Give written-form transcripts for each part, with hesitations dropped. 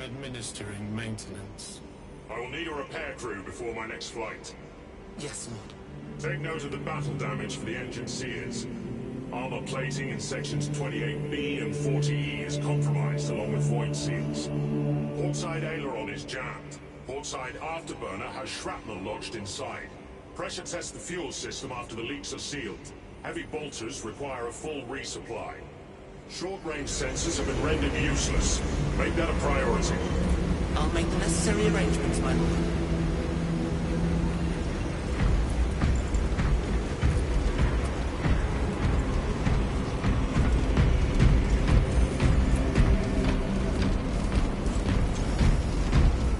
Administering maintenance. I will need a repair crew before my next flight. Yes, Lord. Take note of the battle damage for the engine sears. Armor plating in sections 28B and 40E is compromised, along with void seals. Portside aileron is jammed. Portside afterburner has shrapnel lodged inside. Pressure test the fuel system after the leaks are sealed. Heavy bolters require a full resupply. Short-range sensors have been rendered useless. Make that a priority. I'll make the necessary arrangements, my lord.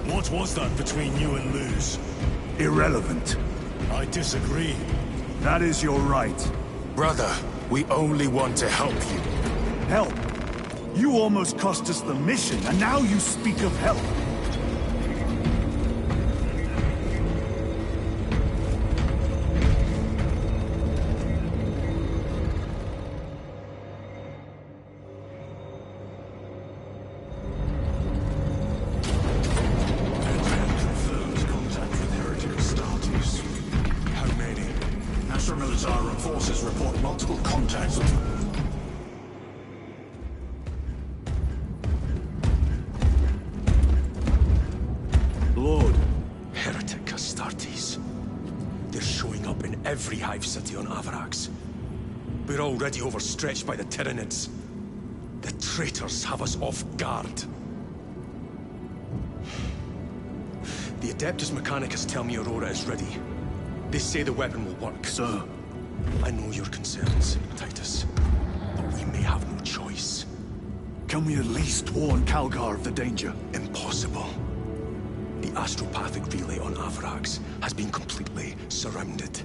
What was that between you and Luz? Irrelevant. I disagree. That is your right. Brother, we only want to help you. Help? You almost cost us the mission, and now you speak of help. Every hive city on Avarax. We're already overstretched by the Tyranids. The traitors have us off guard. The Adeptus Mechanicus tell me Aurora is ready. They say the weapon will work. Sir. I know your concerns, Titus. But we may have no choice. Can we at least warn Calgar of the danger? Impossible. The astropathic relay on Avarax has been completely surrounded.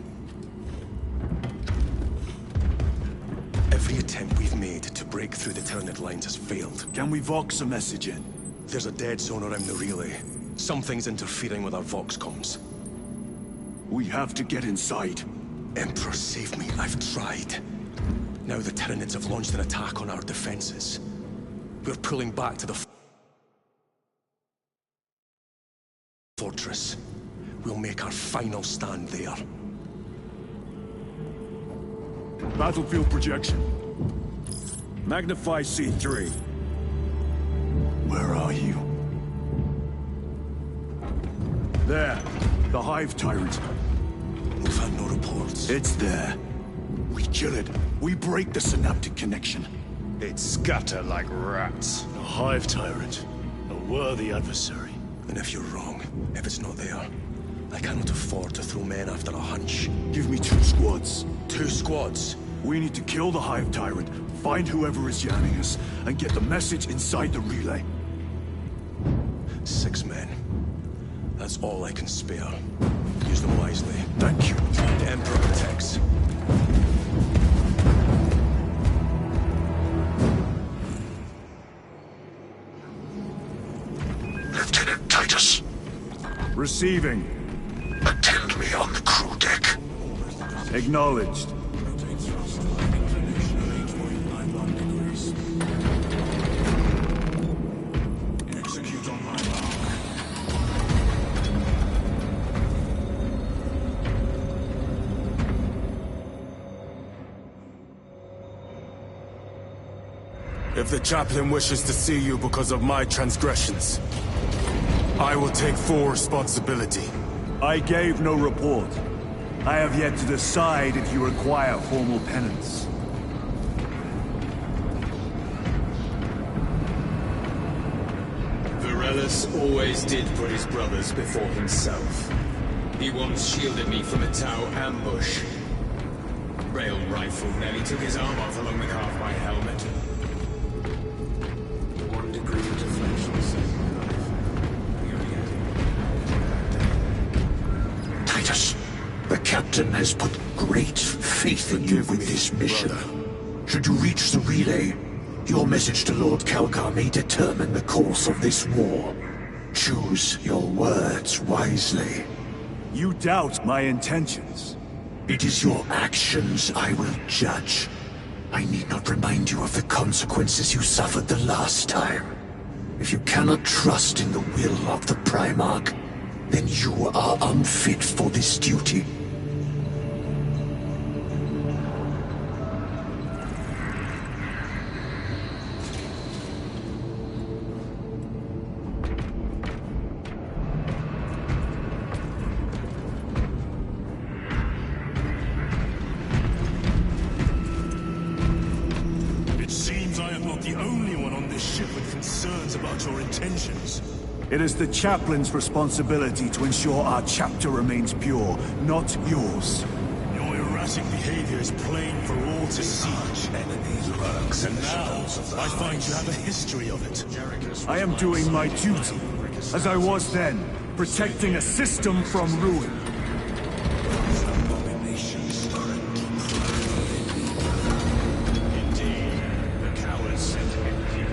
Every attempt we've made to break through the Tyranid lines has failed. Can we Vox a message in? There's a dead zone around the relay. Something's interfering with our Vox comms. We have to get inside. Emperor, save me. I've tried. Now the Tyranids have launched an attack on our defenses. We're pulling back to the fortress. We'll make our final stand there. Battlefield projection. Magnify C3. Where are you? There. The Hive Tyrant. We've had no reports. It's there. We kill it. We break the synaptic connection. They'd scatter like rats. A Hive Tyrant. A worthy adversary. And if you're wrong, if it's not there, I cannot afford to throw men after a hunch. Give me 2 squads. 2 squads? We need to kill the Hive Tyrant, find whoever is jamming us, and get the message inside the relay. 6 men. That's all I can spare. Use them wisely. Thank you. The Emperor protects. Lieutenant Titus. Receiving. Attend me on the crew deck. Acknowledged. Execute on my mark. If the chaplain wishes to see you because of my transgressions, I will take full responsibility. I gave no report. I have yet to decide if you require formal penance. Varellus always did put his brothers before himself. He once shielded me from a Tau ambush. Rail rifle nearly took his arm off along the calf of my helmet. 1 degree of deflection saved my life. Titus, the captain has put great faith in you with this mission. Should you reach the relay, your message to Lord Calgar may determine the course of this war. Choose your words wisely. You doubt my intentions. It is your actions I will judge. I need not remind you of the consequences you suffered the last time. If you cannot trust in the will of the Primarch, then you are unfit for this duty. It seems I am not the only one on this ship with concerns about your intentions. It is the chaplain's responsibility to ensure our chapter remains pure, not yours. Your erratic behavior is plain for all to see. And now, I find you have a history of it. I am doing my duty, as I was then, protecting a system from ruin. Indeed, the cowards sent him here.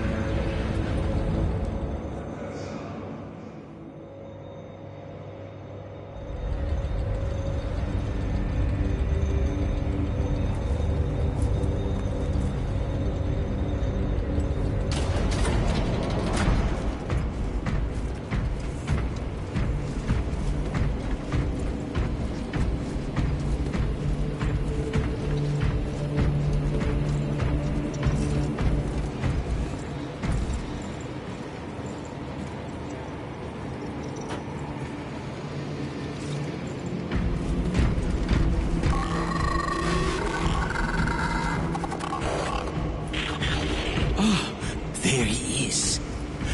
There he is.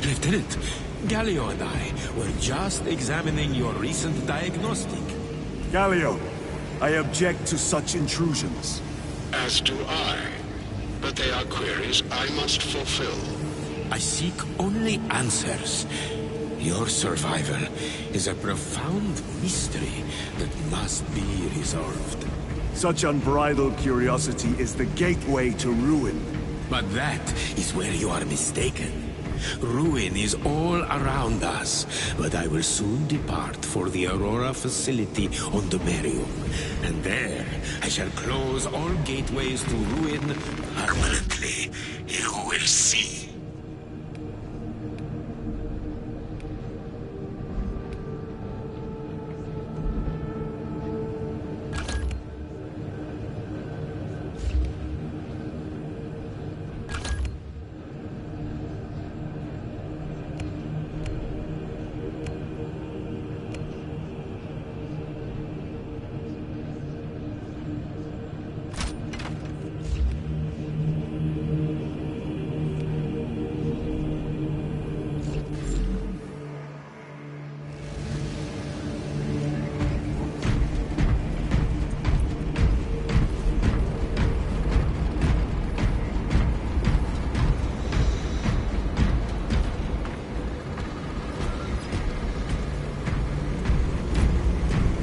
Lieutenant, Galio and I were just examining your recent diagnostic. Galio, I object to such intrusions. As do I. But they are queries I must fulfill. I seek only answers. Your survival is a profound mystery that must be resolved. Such unbridled curiosity is the gateway to ruin. But that is where you are mistaken. Ruin is all around us, but I will soon depart for the Aurora facility on the Merium. And there, I shall close all gateways to ruin permanently. You will see.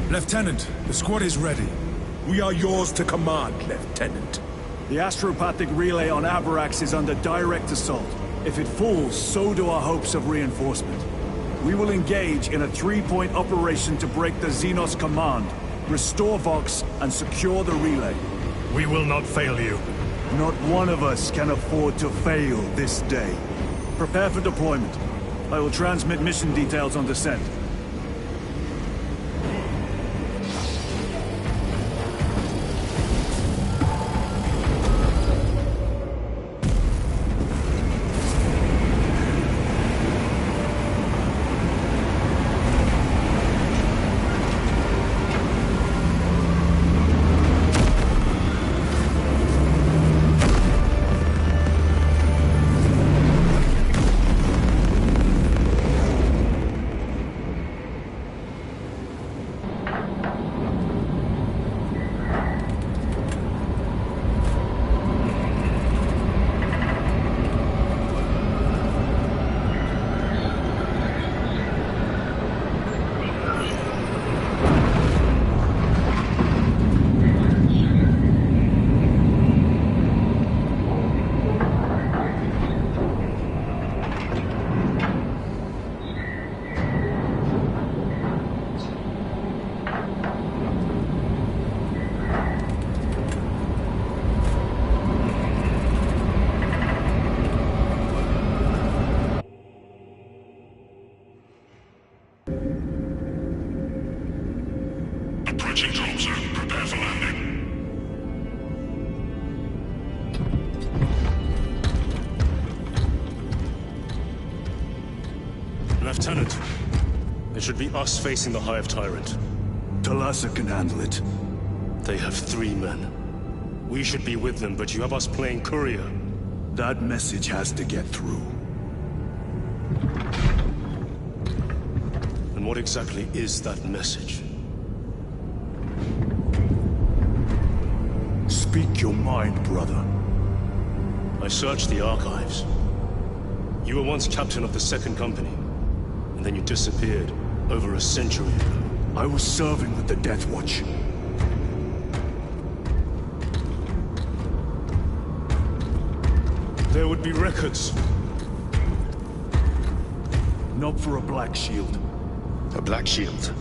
Lieutenant, the squad is ready. We are yours to command, Lieutenant. The astropathic relay on Avarax is under direct assault. If it falls, so do our hopes of reinforcement. We will engage in a three-point operation to break the Xenos command, restore Vox, and secure the relay. We will not fail you. Not one of us can afford to fail this day. Prepare for deployment. I will transmit mission details on descent. Approaching drop zone. Prepare for landing. Lieutenant, it should be us facing the Hive Tyrant. Talassa can handle it. They have 3 men. We should be with them, but you have us playing courier. That message has to get through. And what exactly is that message? Speak your mind, brother. I searched the archives. You were once captain of the 2nd Company, and then you disappeared over a century ago. I was serving with the Death Watch. There would be records. Not for a Black Shield. A Black Shield?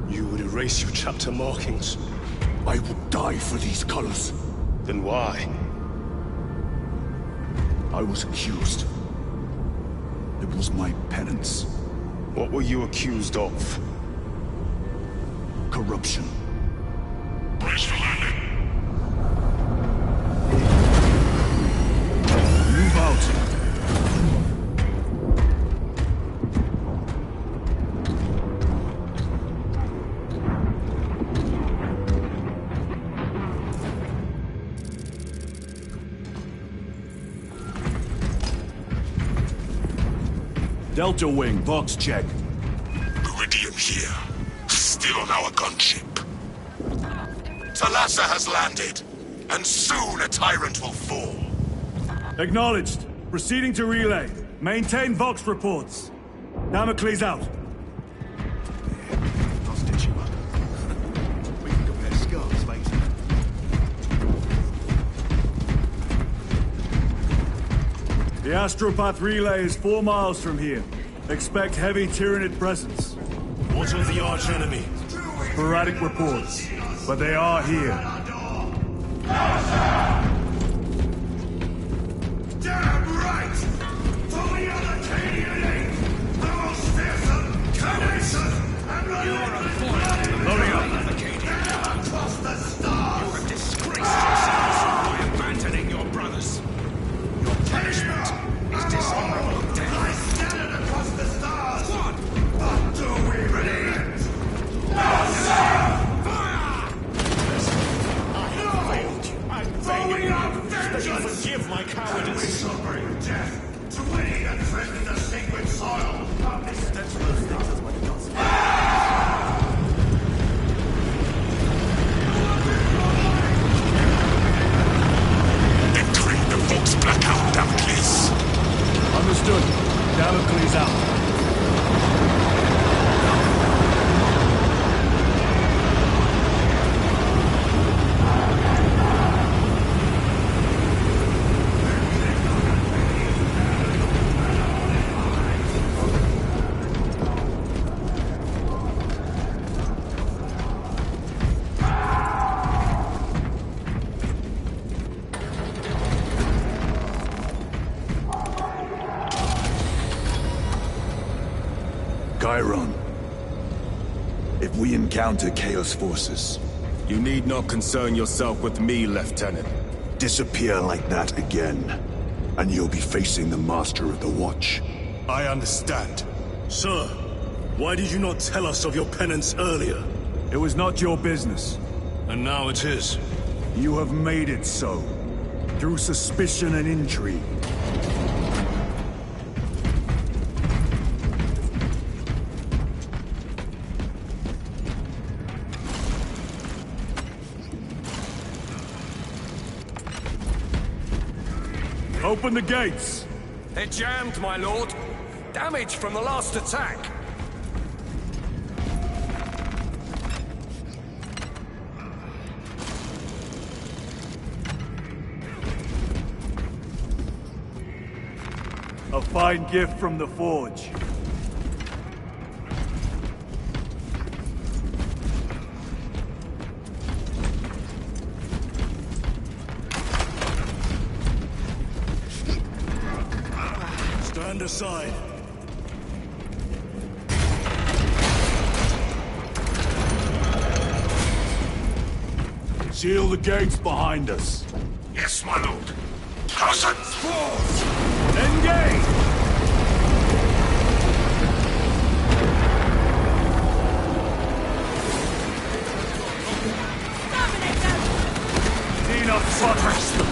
You would erase your chapter markings. I would die for these colors. Then why? I was accused. It was my penance. What were you accused of? Corruption. Brace for landing. Move out. Delta Wing, box check. Iridium here. Still on our gunship. Talassa has landed, and soon a tyrant will fall. Acknowledged. Proceeding to relay. Maintain Vox reports. Damocles out. I'll stitch you up. We can compare scars later. The Astropath relay is 4 miles from here. Expect heavy Tyranid presence. What of the arch-enemy? Sporadic reports, but they are here. Damn right! For we are the Canaanite, the most fearsome, tenacious, and relentless. Loading up. Across the stars! You have disgraced yourselves by abandoning your brothers. Your punishment is dishonorable death. I scattered across the stars! What? But do we relent? No, sir! Fire! I failed you. I failed you. But you forgive my We cowardice. shall bring death to any that threaten the sacred soil of this They've trained the Vox blackout, Damocles. Understood. Damocles out. Chiron. If we encounter Chaos forces, You need not concern yourself with me, Lieutenant. disappear like that again, and you'll be facing the Master of the Watch. I understand. Sir, why did you not tell us of your penance earlier? It was not your business. And now it is. You have made it so, through suspicion and intrigue. Open the gates! They're jammed, my lord. Damage from the last attack. A fine gift from the Forge. Stand aside. Seal the gates behind us. Yes, my lord. Closer! Engage! Xenos suppress them!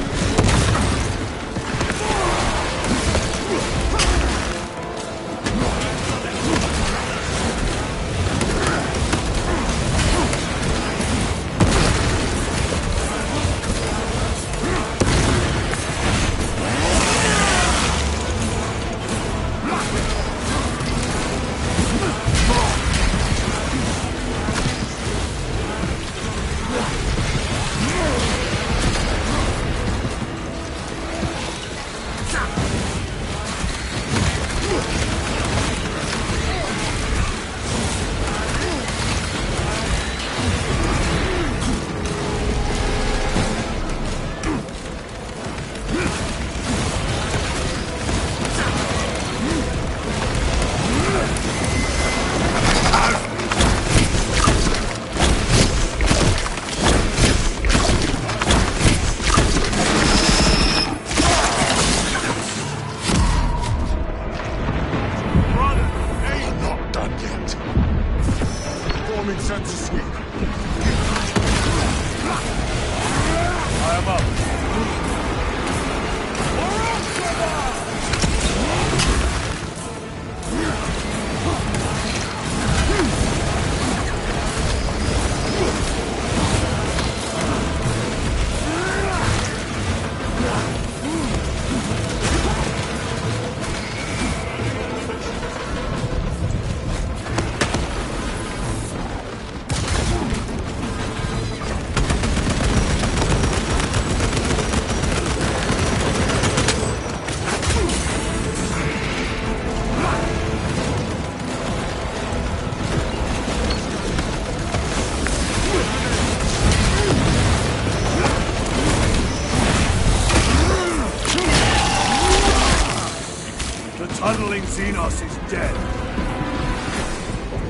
Tunneling Xenos is dead.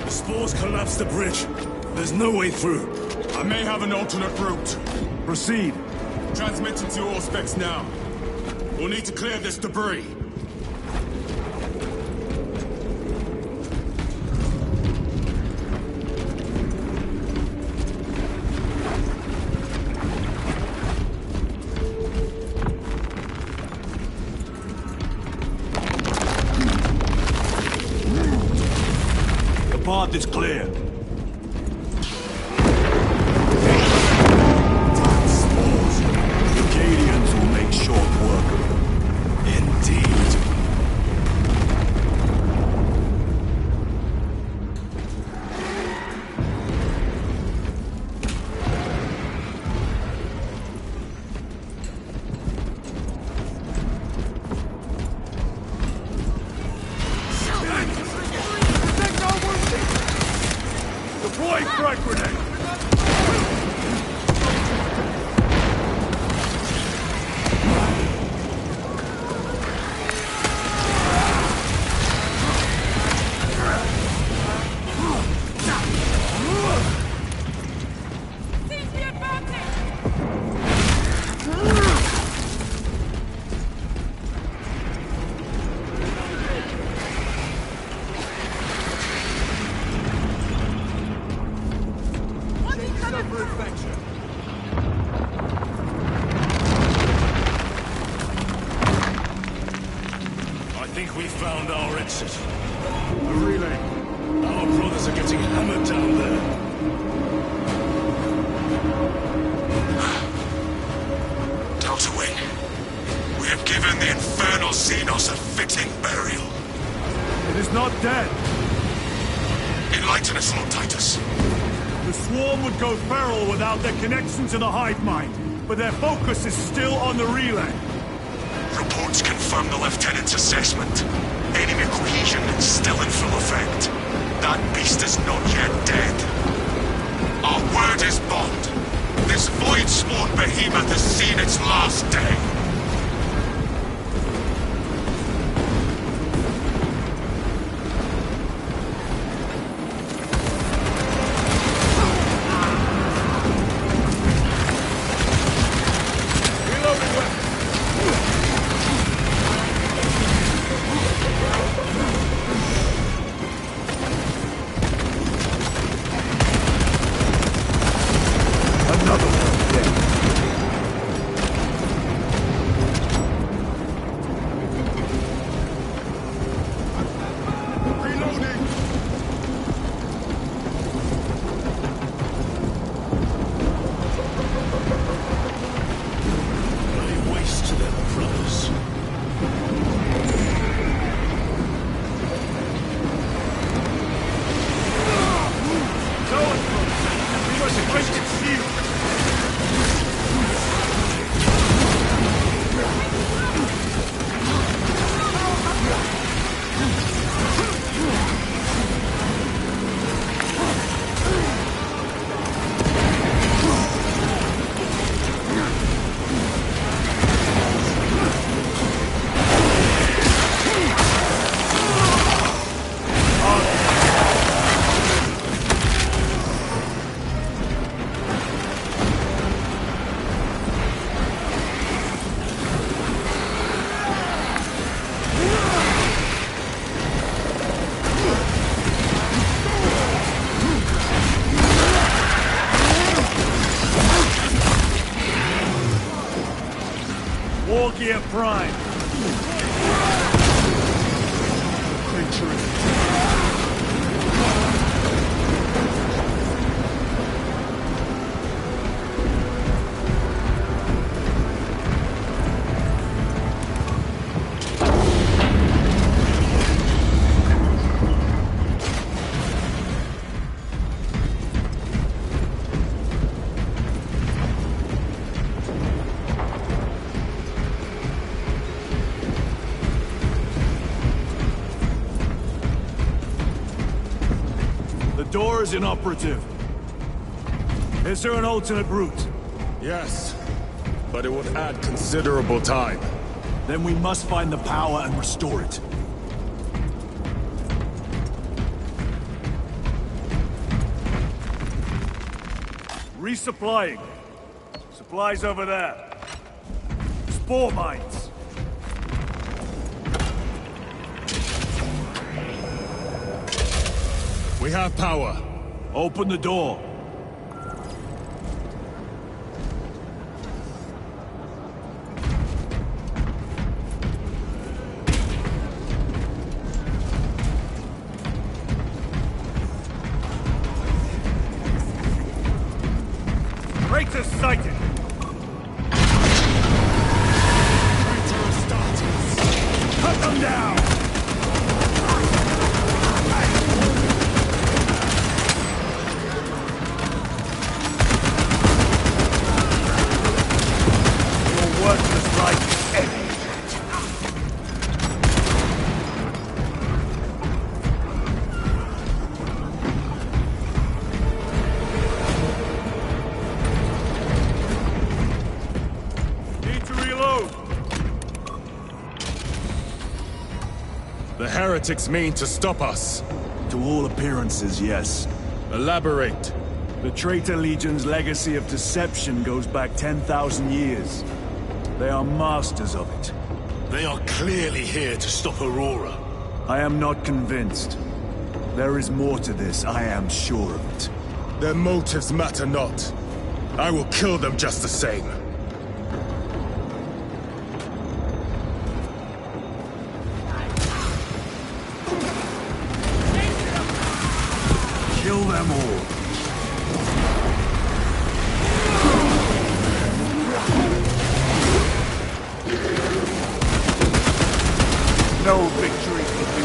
The spores collapsed the bridge. There's no way through. I may have an alternate route. Proceed. Transmitting to all specs now. We'll need to clear this debris. The path is clear. Acadians will make short work of them. Indeed. Deploy frag grenade! I think we found our exit. A relay. Our brothers are getting hammered down there. Delta Wing, we have given the infernal Xenos a fitting burial. It is not dead. Enlighten us, Lord Titus. The swarm would go feral without their connection to the hive mind, but their focus is still on the relay. Reports confirm the Lieutenant's assessment. Enemy cohesion is still in full effect. That beast is not yet dead. Our word is bond. This void-sworn behemoth has seen its last day. Gear Prime. Creature is... The door is inoperative. Is there an alternate route? Yes, but it would add considerable time. Then we must find the power and restore it. Resupplying. Supplies over there. Spore mines. We have power. Open the door. Traitors sighted! Traitor starters! Cut them down! Your worthless life ends. Need to reload. The heretics mean to stop us. To all appearances, yes. Elaborate. The Traitor Legion's legacy of deception goes back 10,000 years. They are masters of it. They are clearly here to stop Aurora. I am not convinced. There is more to this, I am sure of it. Their motives matter not. I will kill them just the same. Kill them all. No victory can be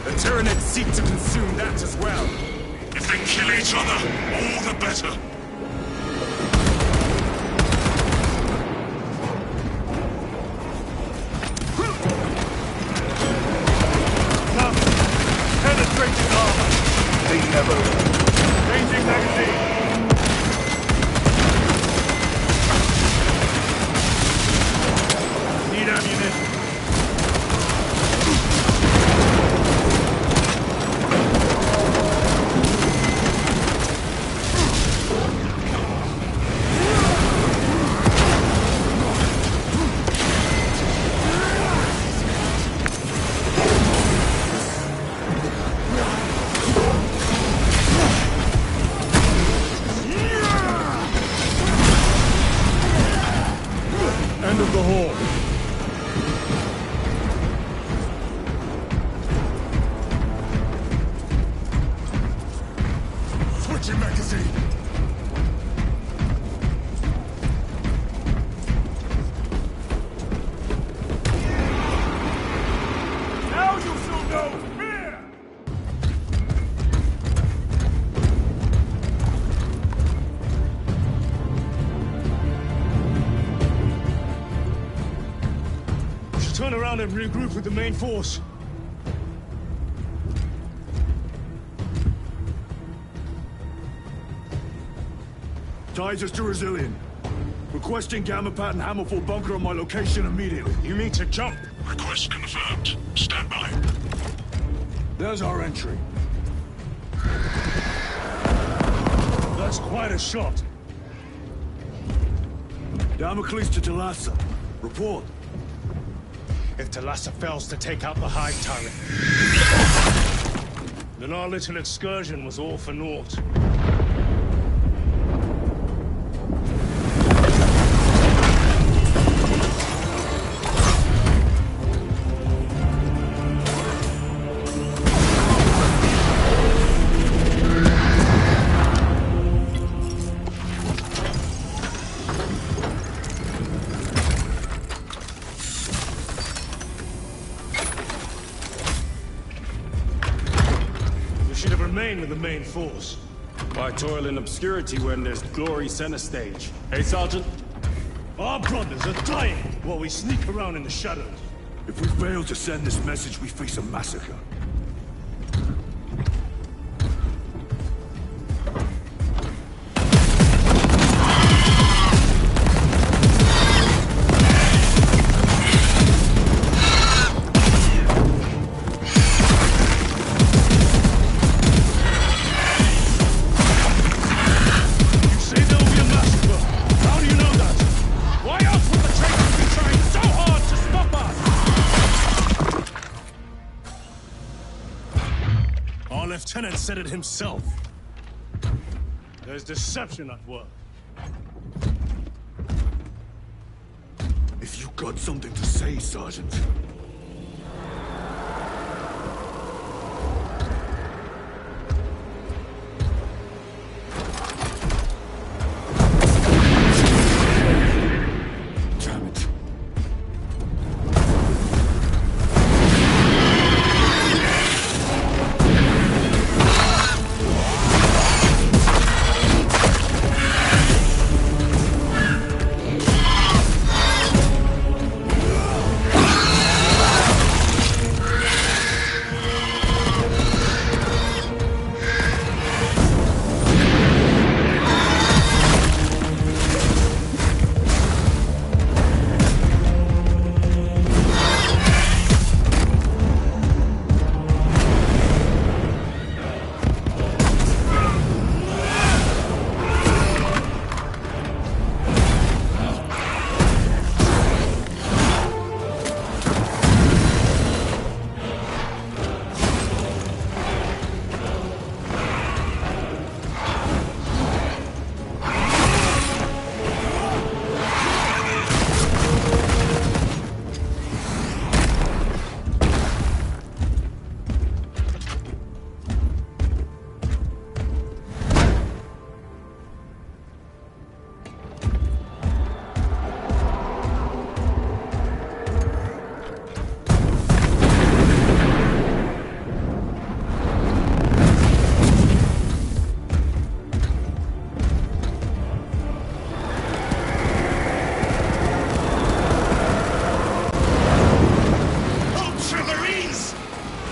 The Tyranids seek to consume that as well. If they kill each other, all the better. Come! Penetrating armor! They never learn. Changing magazine! Need ammunition. end of the hall. Switching magazine. Now you shall know fear! We should turn around and regroup with the main force. Ties to Resilient. Requesting Gamma Pat and Hammerfall bunker on my location immediately. You need to jump. Request confirmed. Stand by. There's our entry. That's quite a shot. Damocles to Talassa. Report. If Talassa fails to take out the Hive turret, then our little excursion was all for naught. With the main force. Why toil in obscurity when there's glory center stage? Hey, Sergeant? Our brothers are dying while we sneak around in the shadows. If we fail to send this message, we face a massacre. Lieutenant said it himself. There's deception at work. If you got something to say, Sergeant.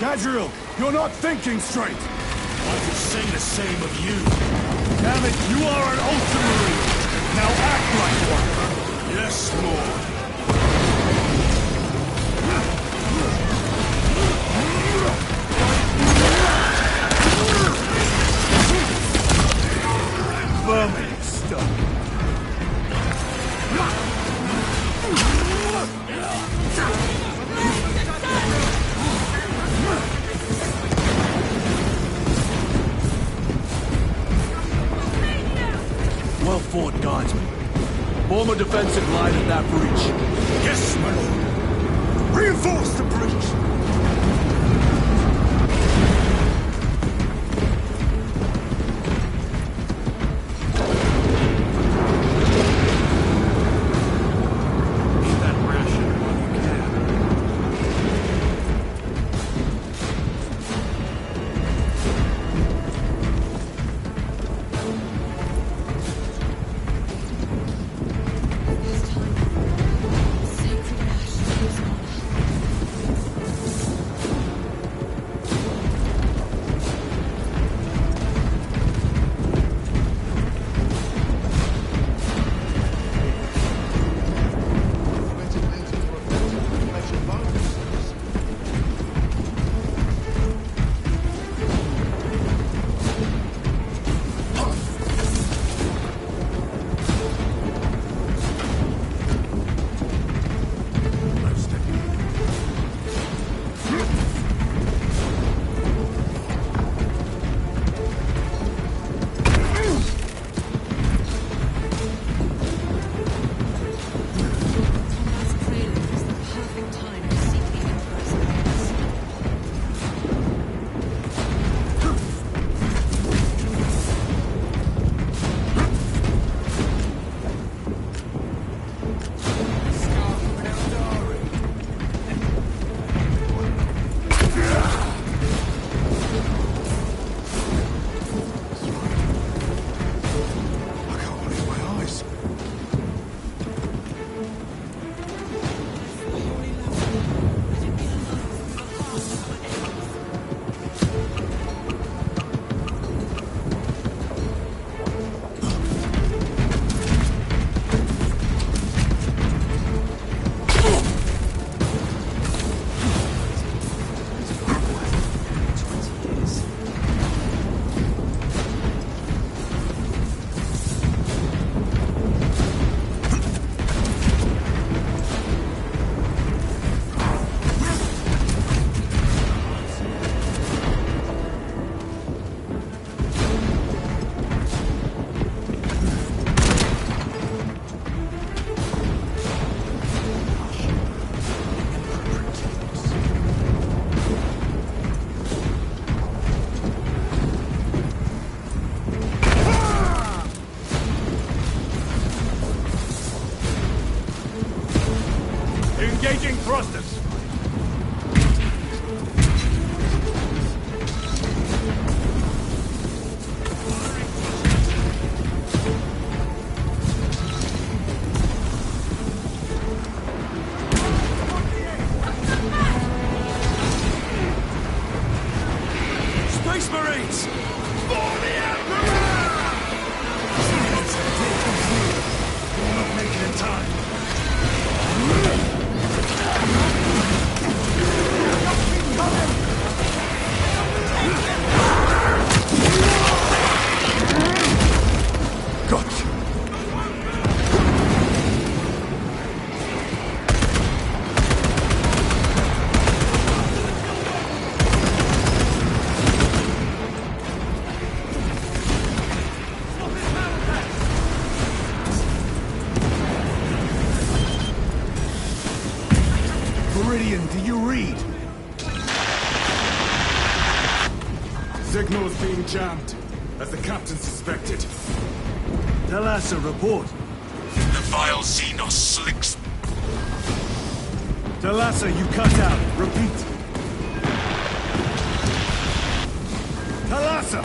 Gadriel, you're not thinking straight! I could say the same of you. Damn it, you are an Ultramarine! Now act like one! Yes, Lord. Vermin stuff! Well fought, guardsman. Form a defensive line at that breach. Yes, my lord. Reinforce the breach. Engaging thrusters. Space Marines! For the Emperor! We'll not make it in time. Gotcha. Meridian, do you read? Signal's being jammed, as the captain suspected. Thalassa, report. The vile Xenos slicks. Thalassa, you cut out. Repeat. Thalassa!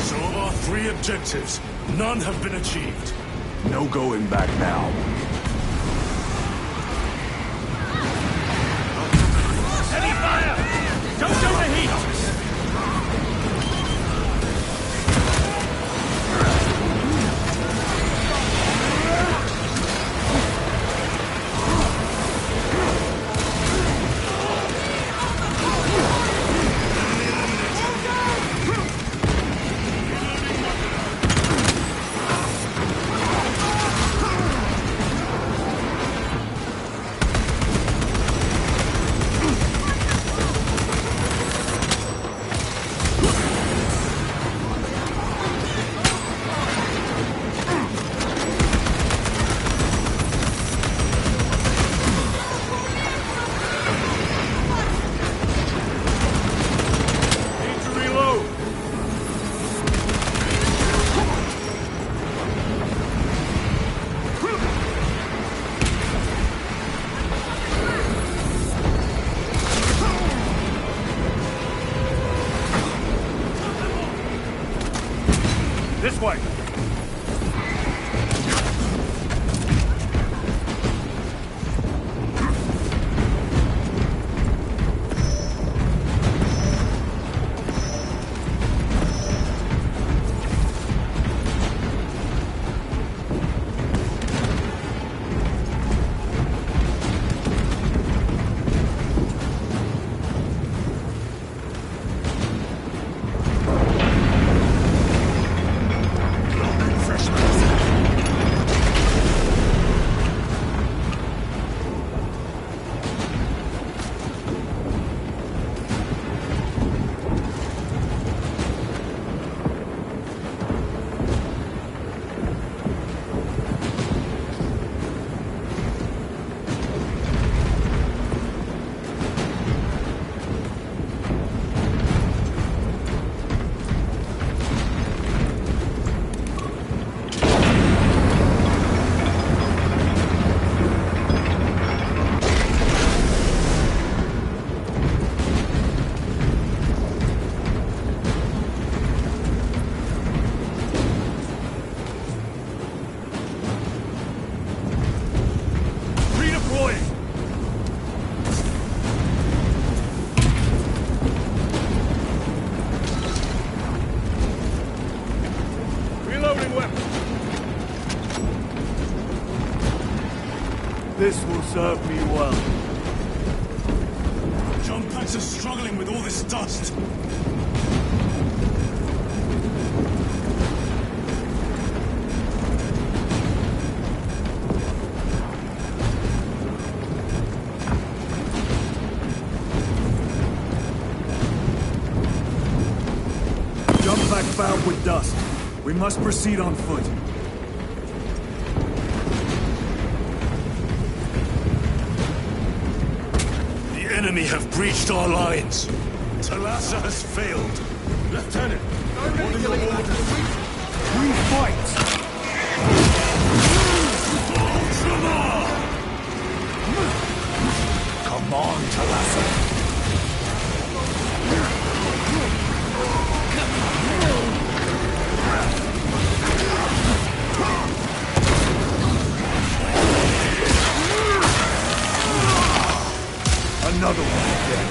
So of our 3 objectives, none have been achieved. No going back now. Heavy fire! Don't go to heat! This way! This will serve me well. Jump packs are struggling with all this dust. Jump pack fouled with dust. We must proceed on foot. The enemy have breached our lines. Talassa has failed. Lieutenant, what are your orders? We fight! Come on, Talassa. Another one again.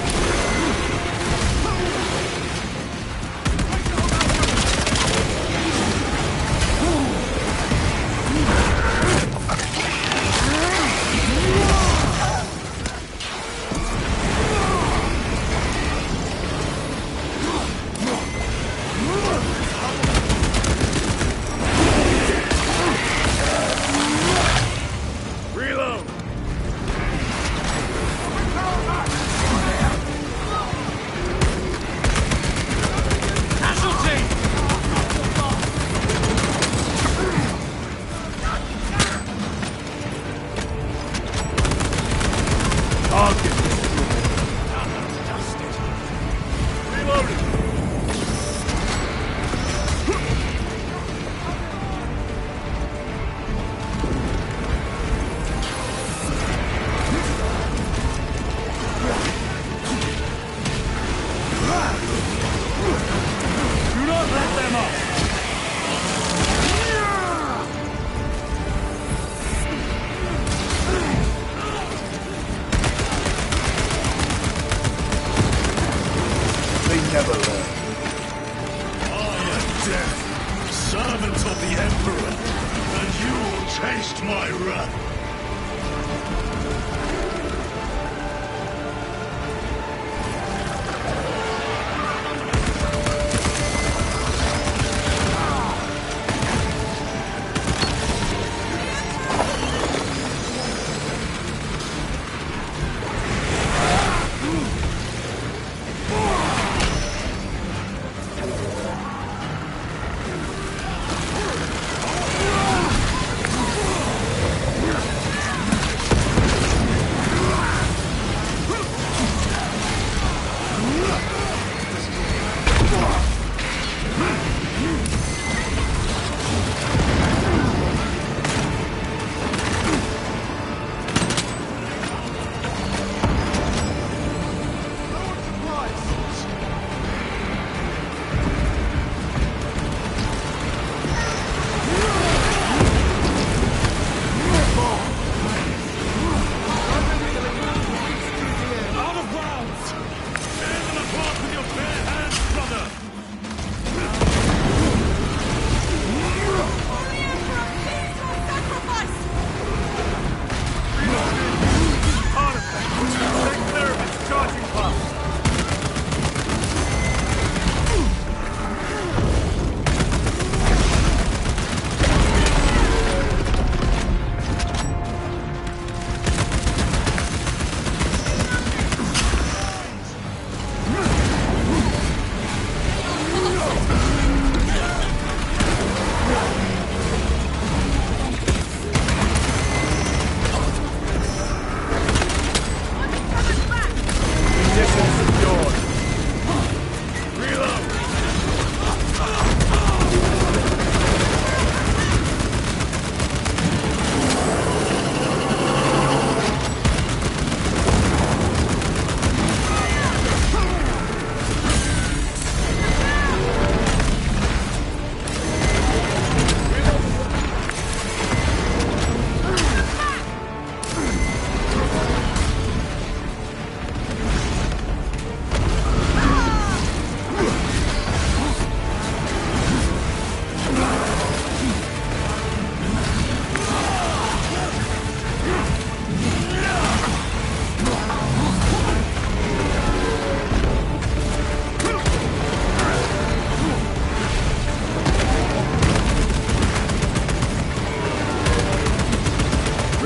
Never learn. I am death, servant of the Emperor, and you will taste my wrath.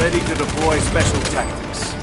ready to deploy special tactics.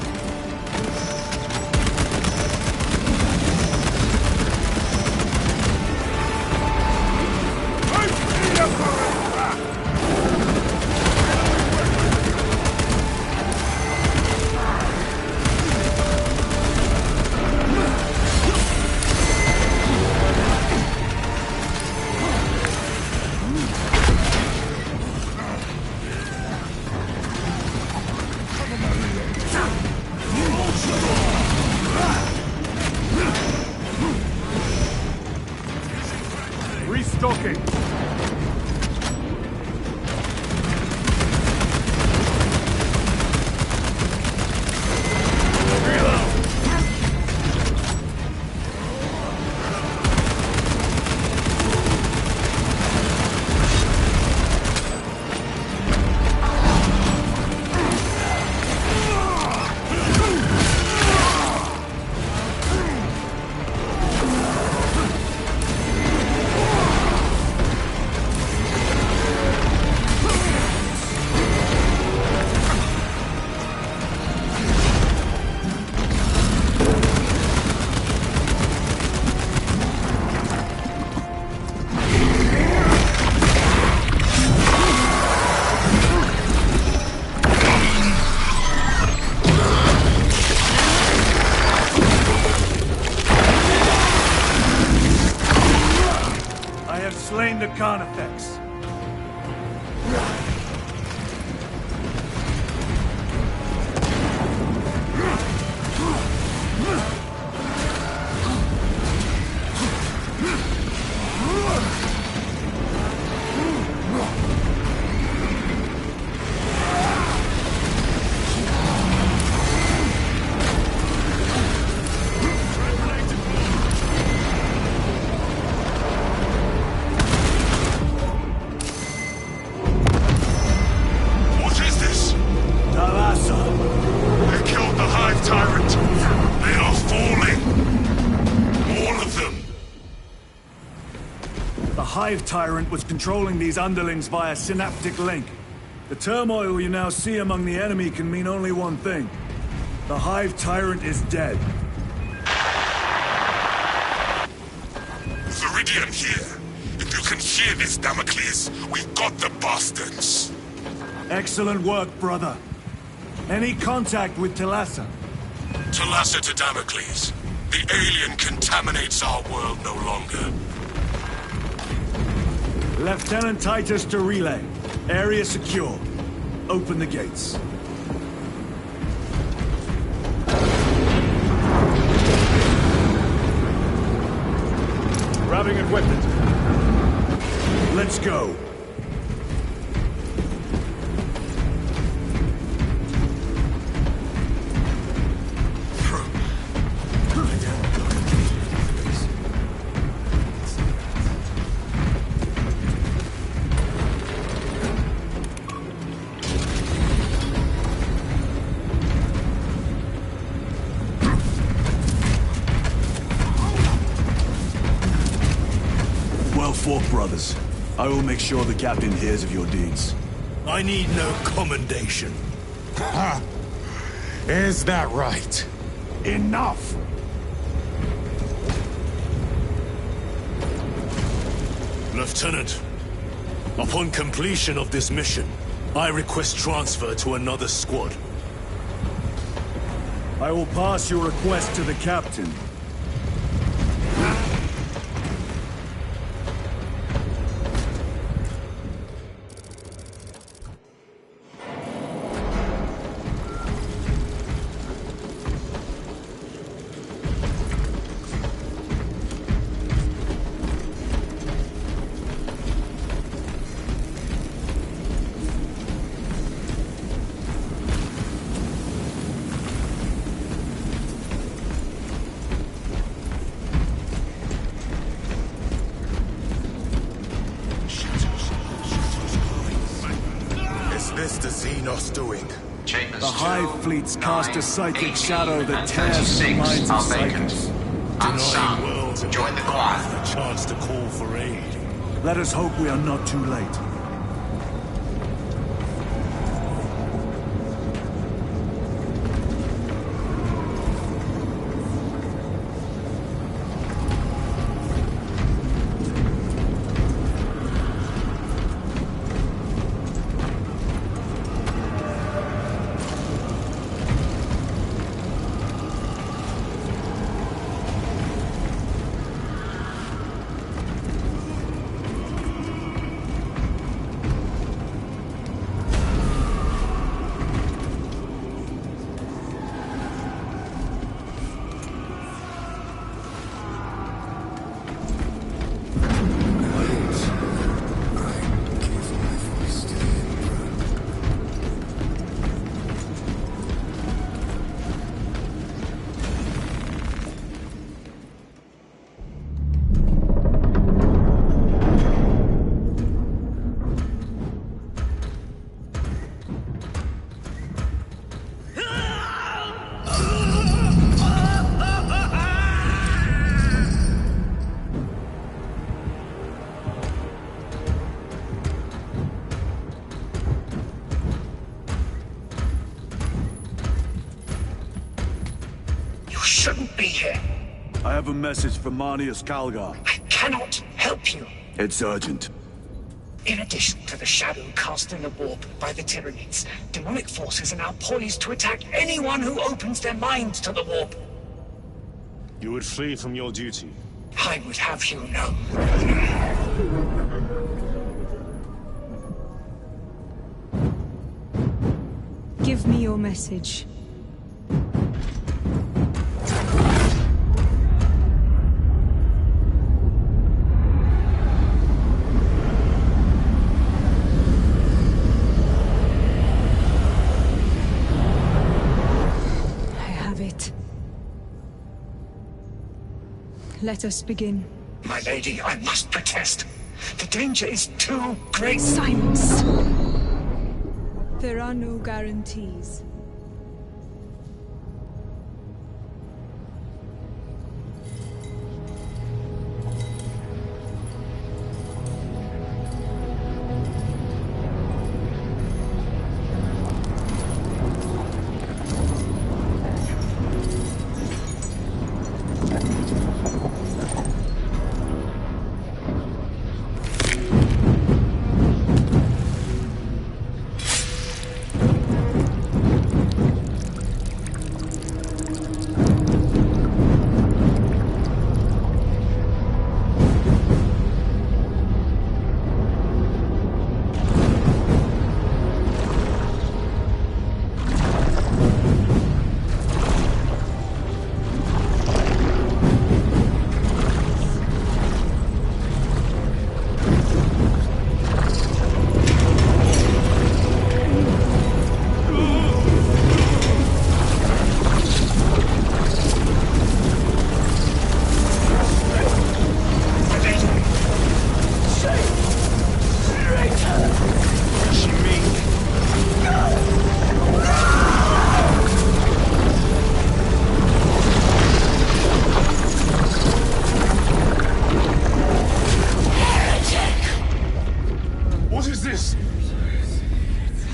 Restocking. Slain the Carnifex. The Hive Tyrant was controlling these underlings via synaptic link. The turmoil you now see among the enemy can mean only one thing. The Hive Tyrant is dead. Viridian here. If you can hear this, Damocles, we got the bastards. Excellent work, brother. Any contact with Talassa? Talassa to Damocles. The alien contaminates our world no longer. Lieutenant Titus to relay. Area secure. Open the gates. Grabbing equipment. Let's go. Well fought, brothers. I will make sure the captain hears of your deeds. I need no commendation. Ha! Is that right? Enough! Lieutenant, upon completion of this mission, I request transfer to another squad. I will pass your request to the captain. Is this the Xenos doing? The Hive fleets cast a psychic shadow that tears the minds of psychics. Denying worlds and join the a chance to call for aid. Let us hope we are not too late. I have a message for Marnius Calgar. I cannot help you. It's urgent. In addition to the shadow cast in the warp by the Tyranids, demonic forces are now poised to attack anyone who opens their minds to the warp. You would flee from your duty. I would have you know. Give me your message. Let us begin. My lady, I must protest. The danger is too great. Silence! There are no guarantees.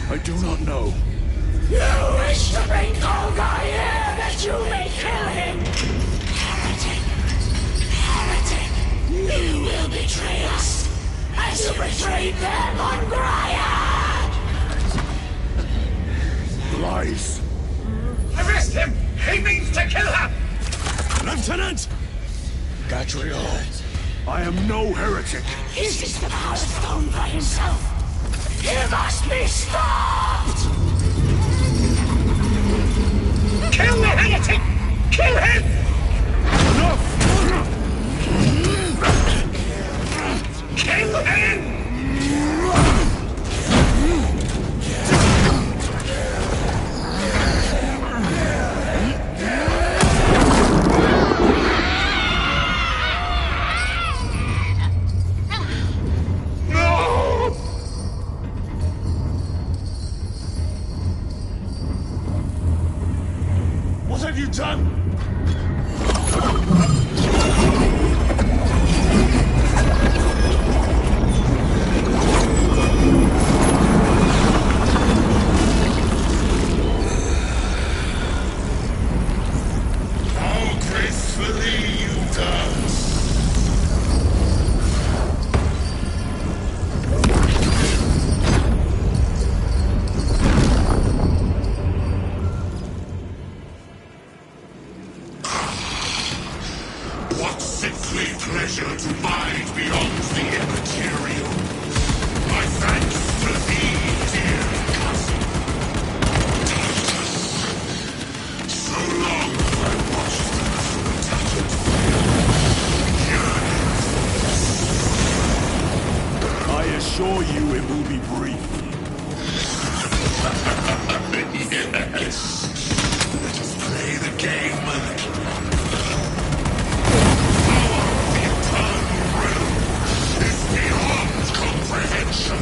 I do not know. You wish to bring Golgar here that you may kill him! Heretic! Heretic! You will betray us as you betrayed them on Graiad! Lies. Arrest him! He means to kill her! Lieutenant! Gatriel, I am no heretic. Is this the power stone by himself? He must be stopped! Kill the heretic! Kill him! Enough! Kill him! What have you done? How gracefully you dance! What sickly pleasure to bide beyond the immaterial! My thanks to thee, dear cousin. So long have I watched the tattered I assure you it will be brief. Yes. Let us play the game. Beyond comprehension.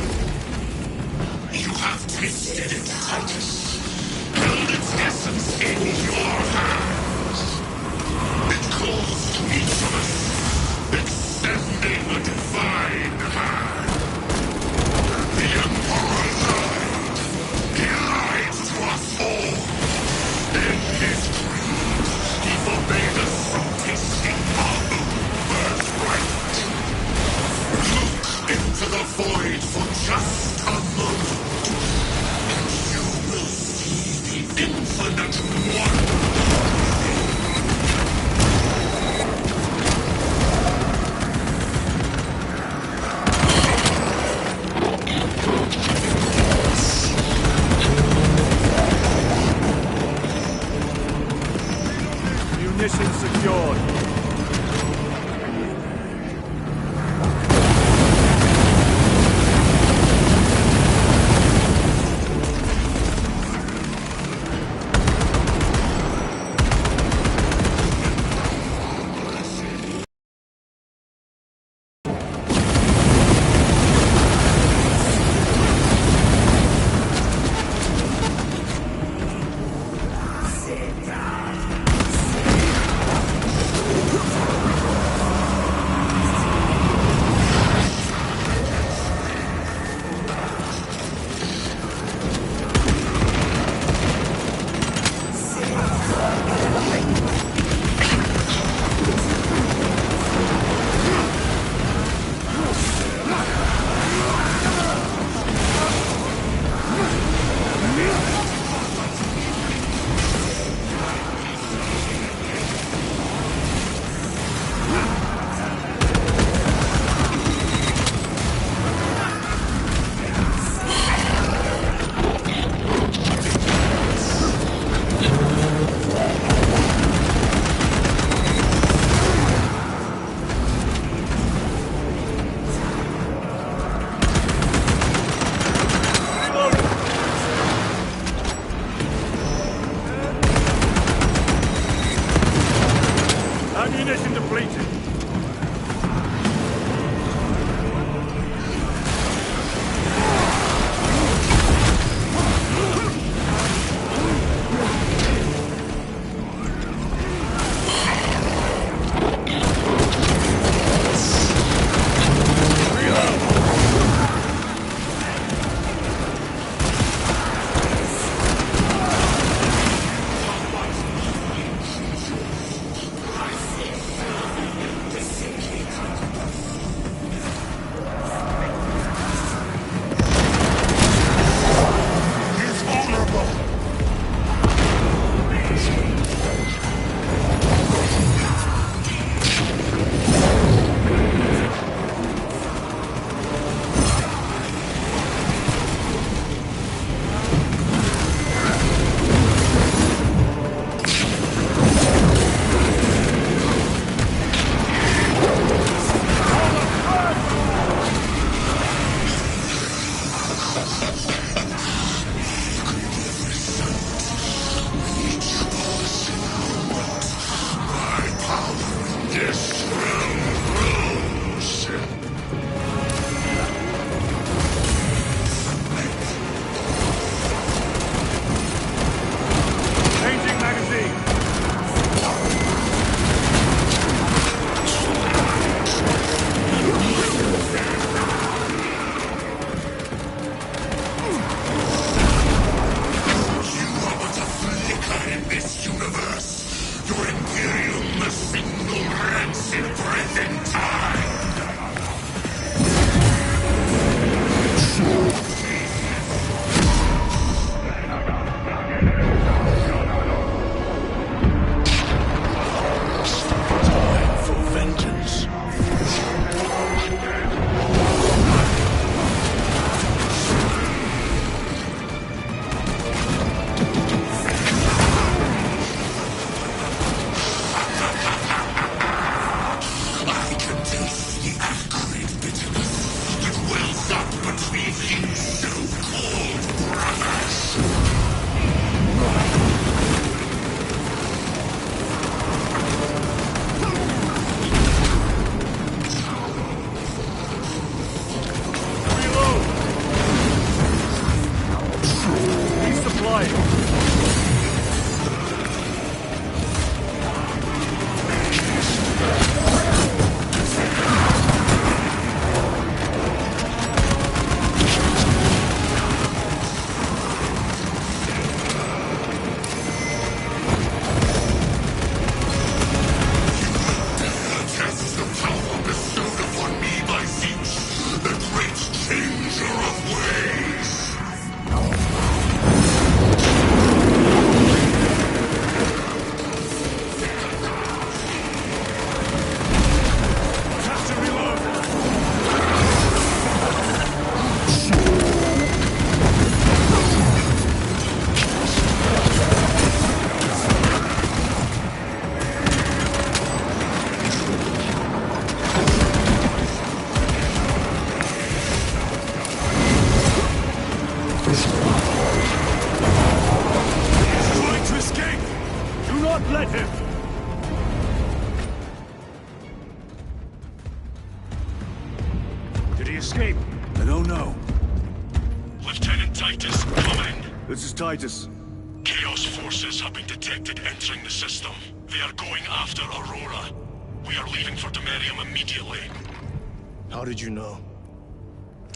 You have tasted it, Titus. Held its essence in your hands. It calls to each of us, extending a divine hand. The Emperor lied. He lied to us all. In his greed, he forbade us from tasting Just a moment, and you will see the infinite wonder. Munition secured. Ammunition depleted. He's trying to escape! Do not let him! Did he escape? I don't know. Lieutenant Titus, come in. This is Titus. Chaos forces have been detected entering the system. They are going after Aurora. We are leaving for Demerium immediately. How did you know?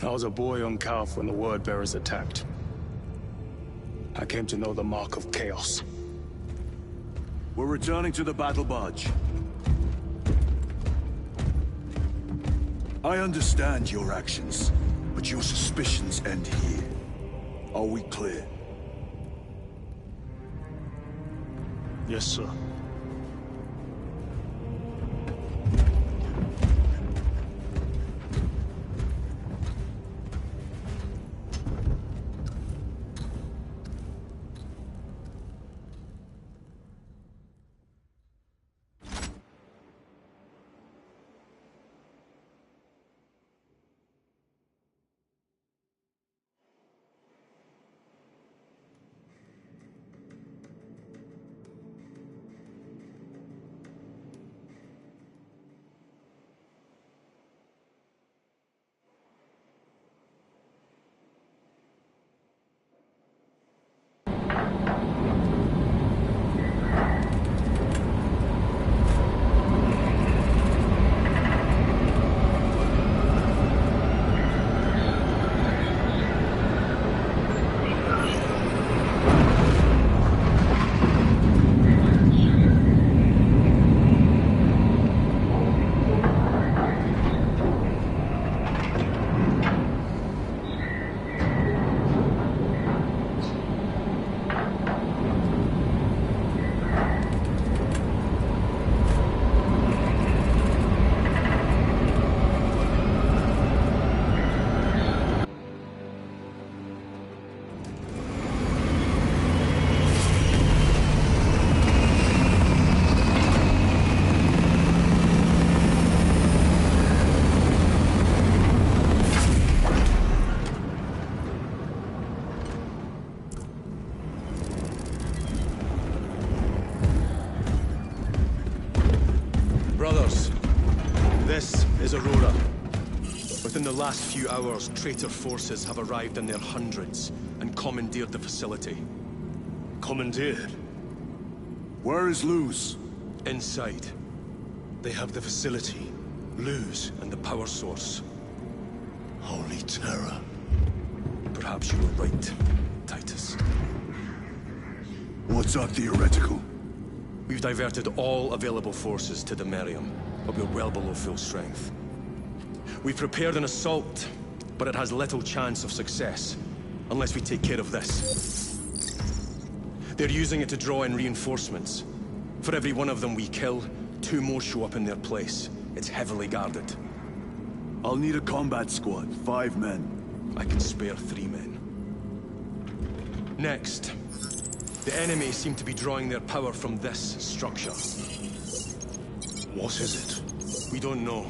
I was a boy on Calf when the Word Bearers attacked. I came to know the mark of chaos. We're returning to the battle barge. I understand your actions, but your suspicions end here. Are we clear? Yes, sir. Brothers, this is Aurora. Within the last few hours, traitor forces have arrived in their hundreds and commandeered the facility. Commandeered? Where is Luz? Inside. They have the facility, Luz, and the power source. Holy terror. Perhaps you were right, Titus. What's our theoretical? We've diverted all available forces to Demerium, but we're well below full strength. We've prepared an assault, but it has little chance of success, unless we take care of this. They're using it to draw in reinforcements. For every one of them we kill, 2 more show up in their place. It's heavily guarded. I'll need a combat squad, 5 men. I can spare 3 men. Next, the enemy seem to be drawing their power from this structure. What is it? We don't know.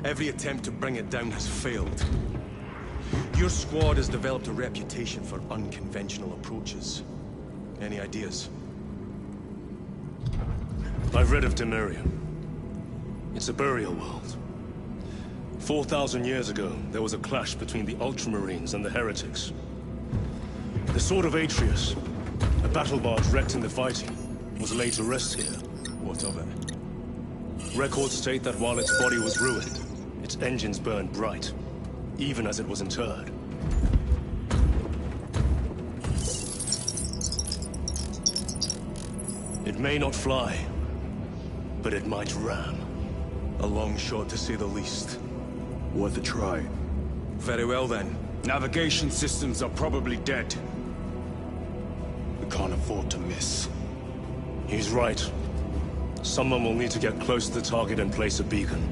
Every attempt to bring it down has failed. Your squad has developed a reputation for unconventional approaches. Any ideas? I've read of Demerium. It's a burial world. 4,000 years ago, there was a clash between the Ultramarines and the Heretics. The Sword of Atreus, a battle barge wrecked in the fighting, was laid to rest here. What of it? Records state that while its body was ruined, its engines burned bright, even as it was interred. It may not fly, but it might ram. A long shot to say the least. Worth a try. Very well then. Navigation systems are probably dead. We can't afford to miss. He's right. Someone will need to get close to the target and place a beacon.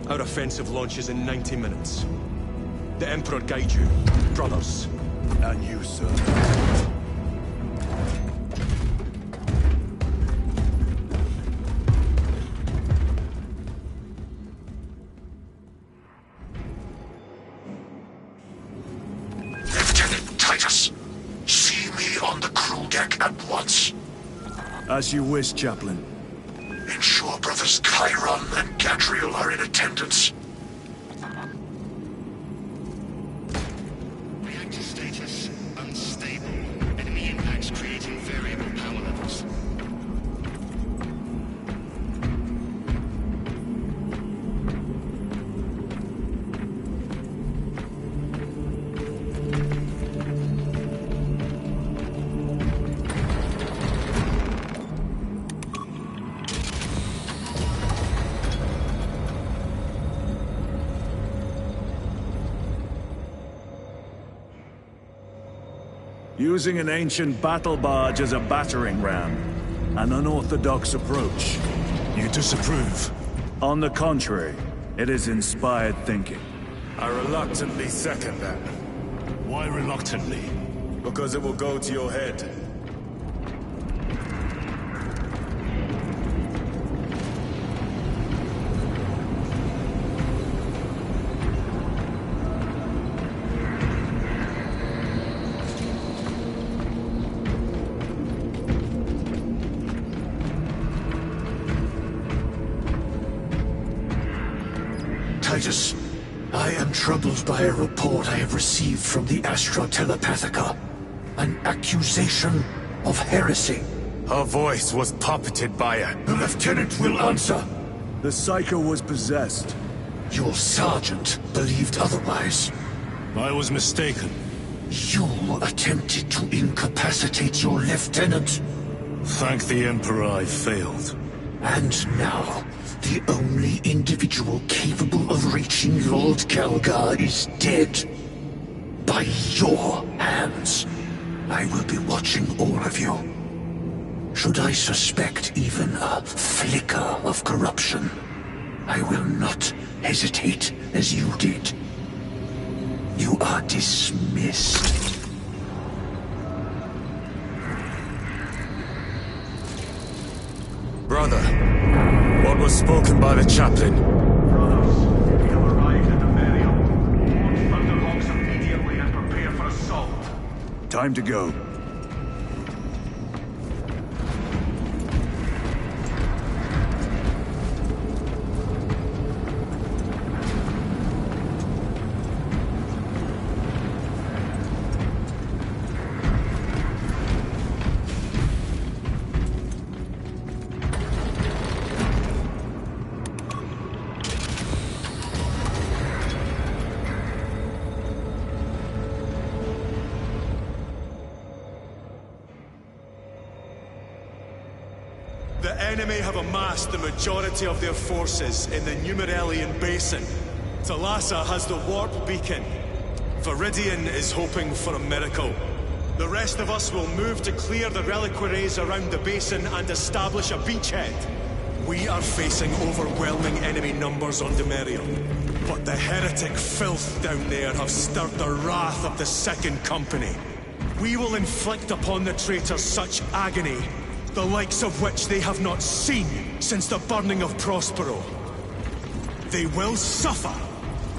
Our offensive launches in 90 minutes. The Emperor guide you, brothers. And you, sir. Titus. See me on the crew deck at once. As you wish, Chaplain. Ensure brothers Chiron and Gadriel are in attendance. Reactor status unstable. Enemy impacts creating variable power levels. Using an ancient battle barge as a battering ram. An unorthodox approach. You disapprove? On the contrary, it is inspired thinking. I reluctantly second that. Why reluctantly? Because it will go to your head. Titus, I am troubled by a report I have received from the Astra Telepathica. An accusation of heresy. Her voice was puppeted by her. The lieutenant will answer. The Psycho was possessed. Your sergeant believed otherwise. I was mistaken. You attempted to incapacitate your lieutenant. Thank the Emperor I failed. And now, the only individual capable of reaching Lord Calgar is dead. By your hands. I will be watching all of you. Should I suspect even a flicker of corruption, I will not hesitate as you did. You are dismissed. Brother, what was spoken by the chaplain? Brothers, we have arrived at the Merium. Launch thunderbolts immediately and prepare for assault. Time to go. The enemy have amassed the majority of their forces in the Numeralian Basin. Thalassa has the warp beacon. Viridian is hoping for a miracle. The rest of us will move to clear the reliquaries around the basin and establish a beachhead. We are facing overwhelming enemy numbers on Demerium. But the heretic filth down there have stirred the wrath of the Second Company. We will inflict upon the traitors such agony, the likes of which they have not seen since the burning of Prospero. They will suffer,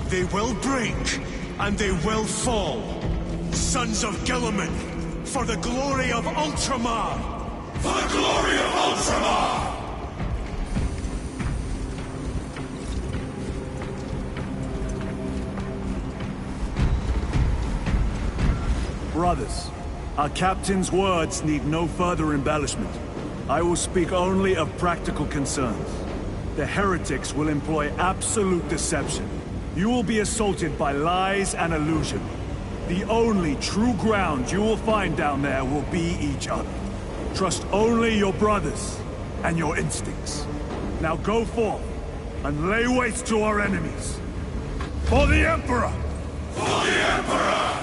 they will break, and they will fall. Sons of Guilliman, for the glory of Ultramar! For the glory of Ultramar! Brothers, our captain's words need no further embellishment. I will speak only of practical concerns. The heretics will employ absolute deception. You will be assaulted by lies and illusion. The only true ground you will find down there will be each other. Trust only your brothers and your instincts. Now go forth and lay waste to our enemies. For the Emperor! For the Emperor!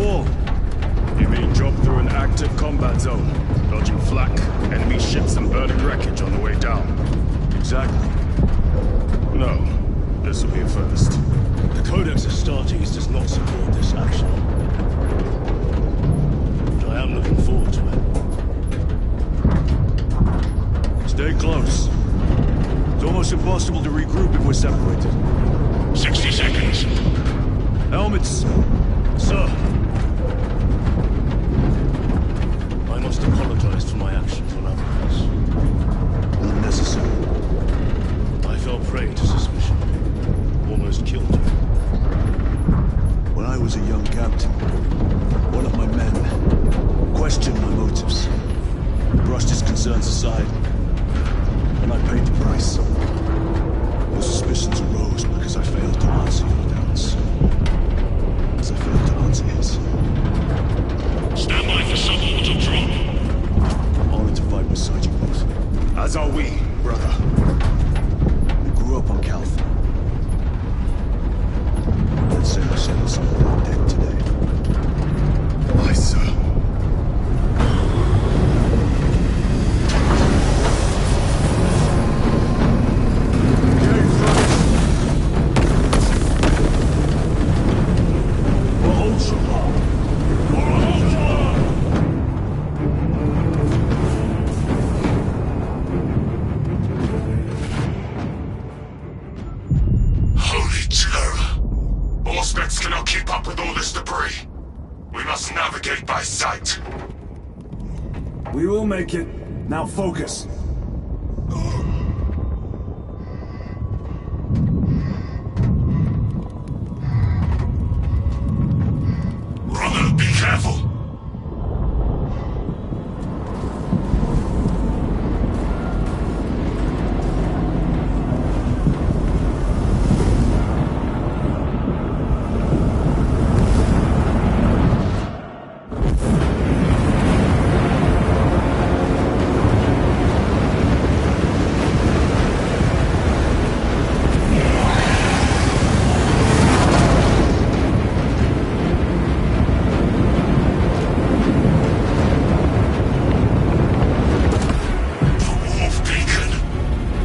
fall? You mean jump through an active combat zone, dodging flak, enemy ships and burning wreckage on the way down? Exactly. No. This will be a first. The Codex Astartes does not support this action. But I am looking forward to it. Stay close. It's almost impossible to regroup if we're separated. 60 seconds. Helmets. Sir! I must apologize for my actions on Avernus. Unnecessary. I fell prey to suspicion. Almost killed you. When I was a young captain, one of my men questioned my motives, brushed his concerns aside, and I paid the price. Those suspicions arose because I failed to answer your doubts. As I failed to answer his. Stand by for suborbital drop. I'm honored to fight beside you both. As are we, brother. We grew up on Calth. Let's say I settle some of that debt today. Aye, sir. Holy terror! Auspex cannot keep up with all this debris. We must navigate by sight. We will make it. Now focus. Brother, be careful!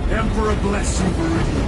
Emperor bless you, Meridian.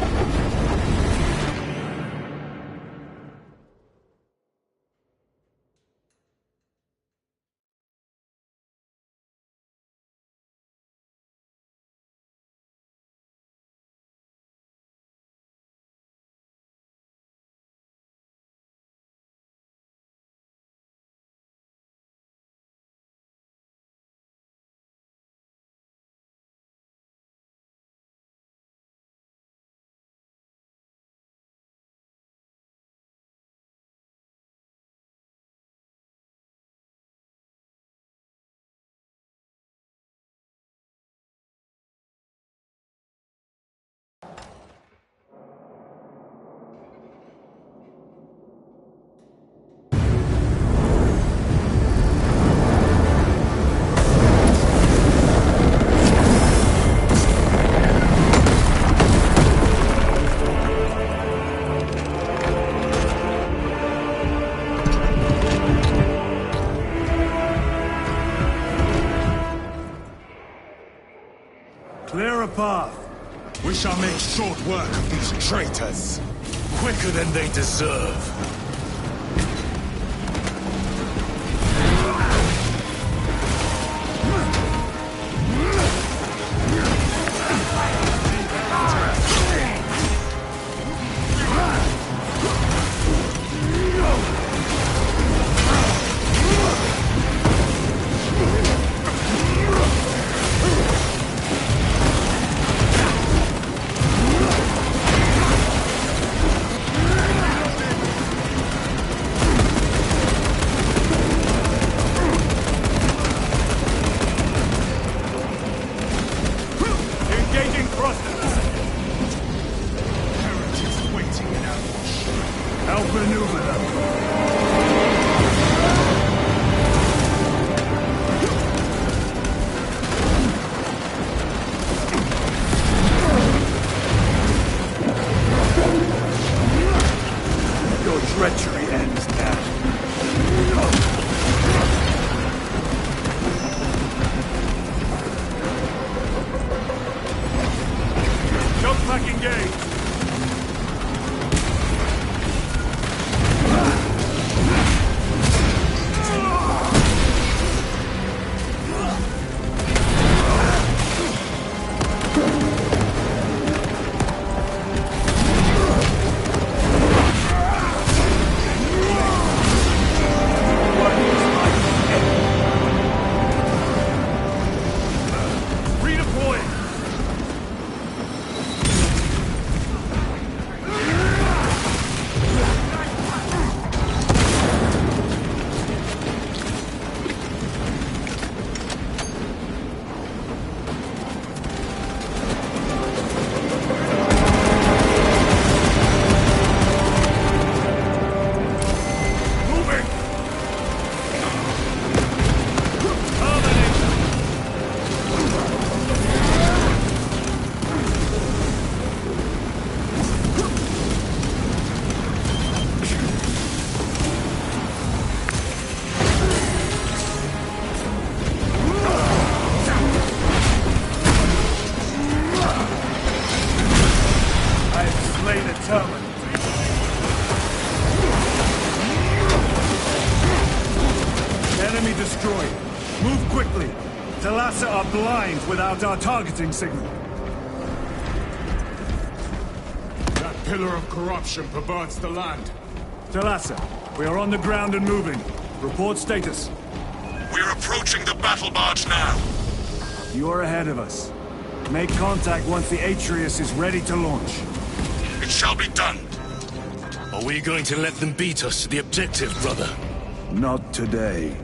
Clear a path. We shall make short work of these traitors. Quicker than they deserve. Enemy destroyed. Move quickly. Talassa are blind without our targeting signal. That pillar of corruption perverts the land. Talassa, we are on the ground and moving. Report status. We're approaching the battle barge now. You are ahead of us. Make contact once the Atreus is ready to launch. It shall be done. Are we going to let them beat us to the objective, brother? Not today.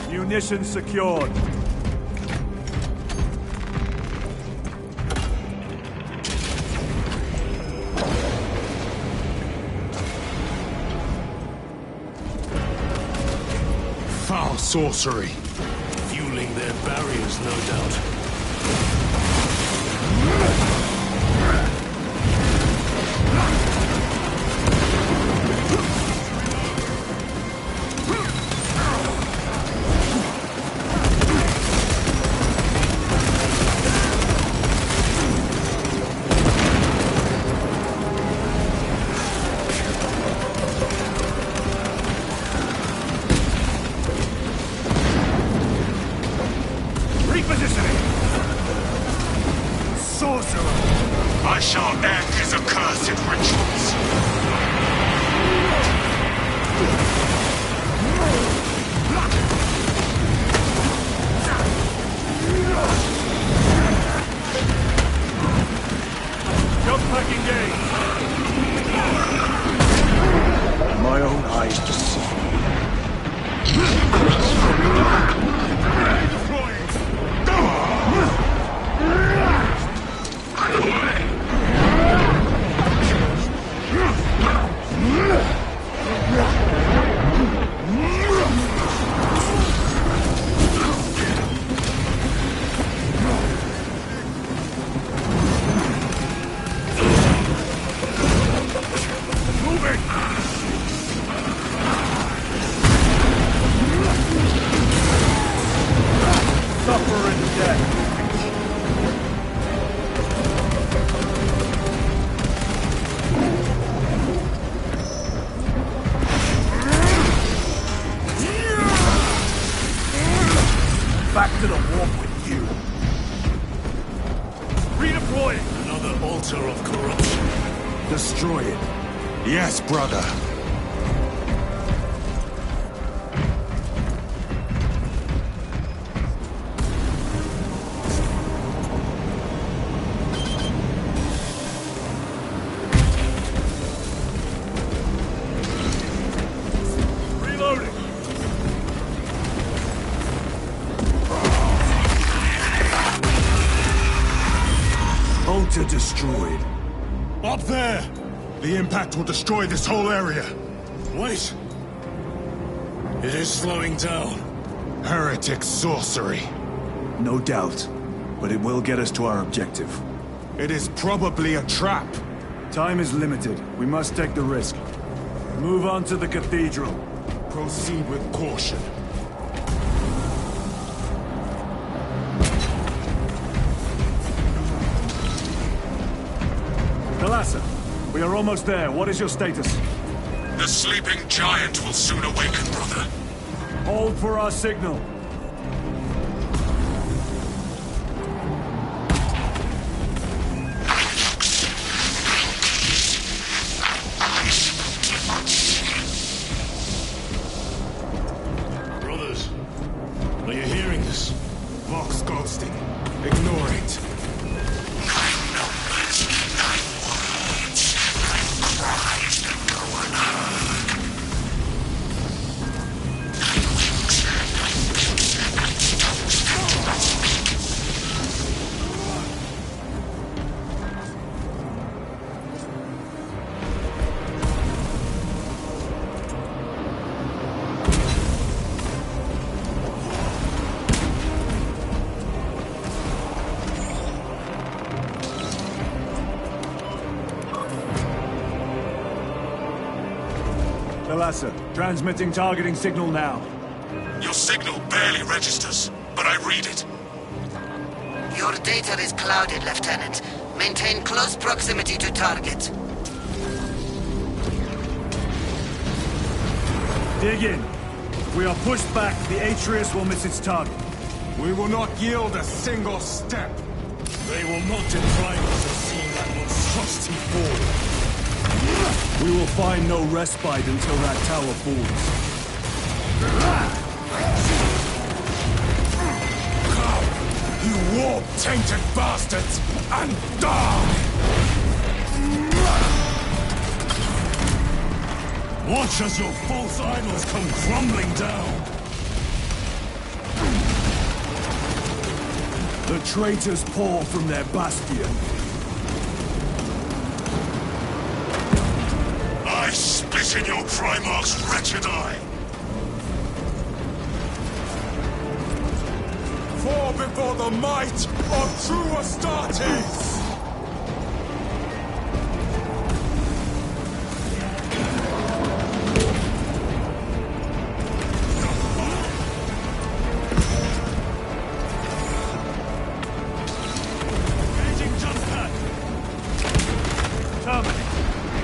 Munitions secured. Foul sorcery. Fueling their barriers, no doubt. I shall end his accursed rituals. Jump pack engaged. My own eyes to see. Back to the warp with you. Redeploying. Another altar of corruption. Destroy it. Yes, brother. Reloading. Altar destroyed. Up there! The impact will destroy this whole area. Wait! It is slowing down. Heretic sorcery. No doubt. But it will get us to our objective. It is probably a trap. Time is limited. We must take the risk. Move on to the cathedral. Proceed with caution. Talassa, we are almost there. What is your status? The sleeping giant will soon awaken, brother. Hold for our signal. Brothers, are you hearing this? Vox ghosting. Ignore it. Talassa, transmitting targeting signal now. Your signal barely registers, but I read it. Your data is clouded, Lieutenant. Maintain close proximity to target. Dig in. If we are pushed back, the Atreus will miss its target. We will not yield a single step. They will not deprive us of seeing that monstrosity fall. We will find no respite until that tower falls. Come, you warp-tainted bastards, and die! Watch as your false idols come crumbling down! The traitors pour from their bastion. I spit in your Primarch's wretched eye! Fall before the might of true Astartes!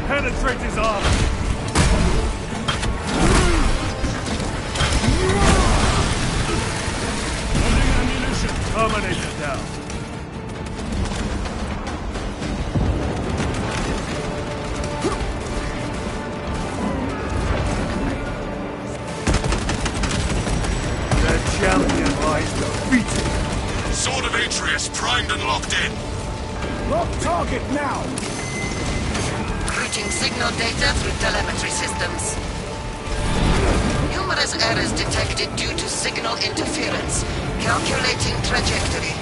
Penetrate his armor! Loading ammunition! Terminate it down. Their champion lies defeated. Sword of Atreus primed and locked in. Lock target now! Routing signal data through telemetry systems. Numerous errors detected due to signal interference. Calculating trajectory.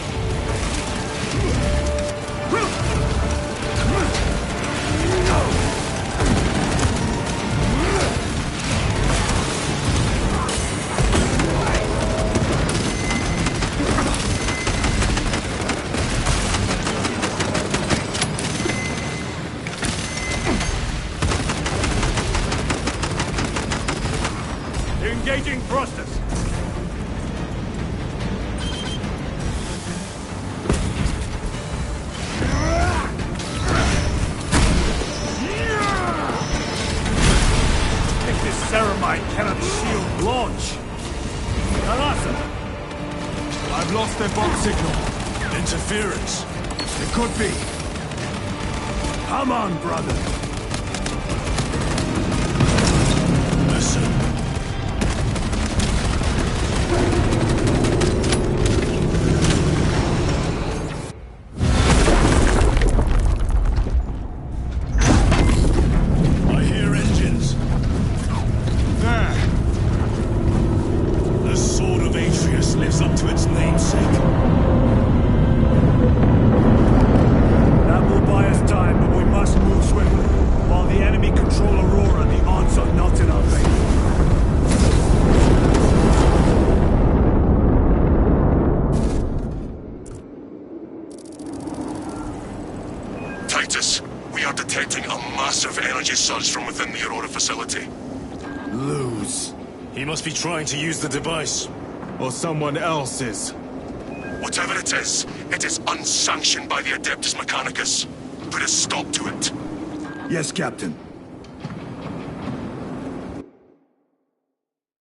Engaging thrusters. If this ceramite cannot shield launch. Kalasa! I've lost their box signal. Interference. It could be. Come on, brother. Listen. We are detecting a massive energy surge from within the Aurora facility. Lose. He must be trying to use the device. Or someone else is. Whatever it is unsanctioned by the Adeptus Mechanicus. Put a stop to it. Yes, Captain.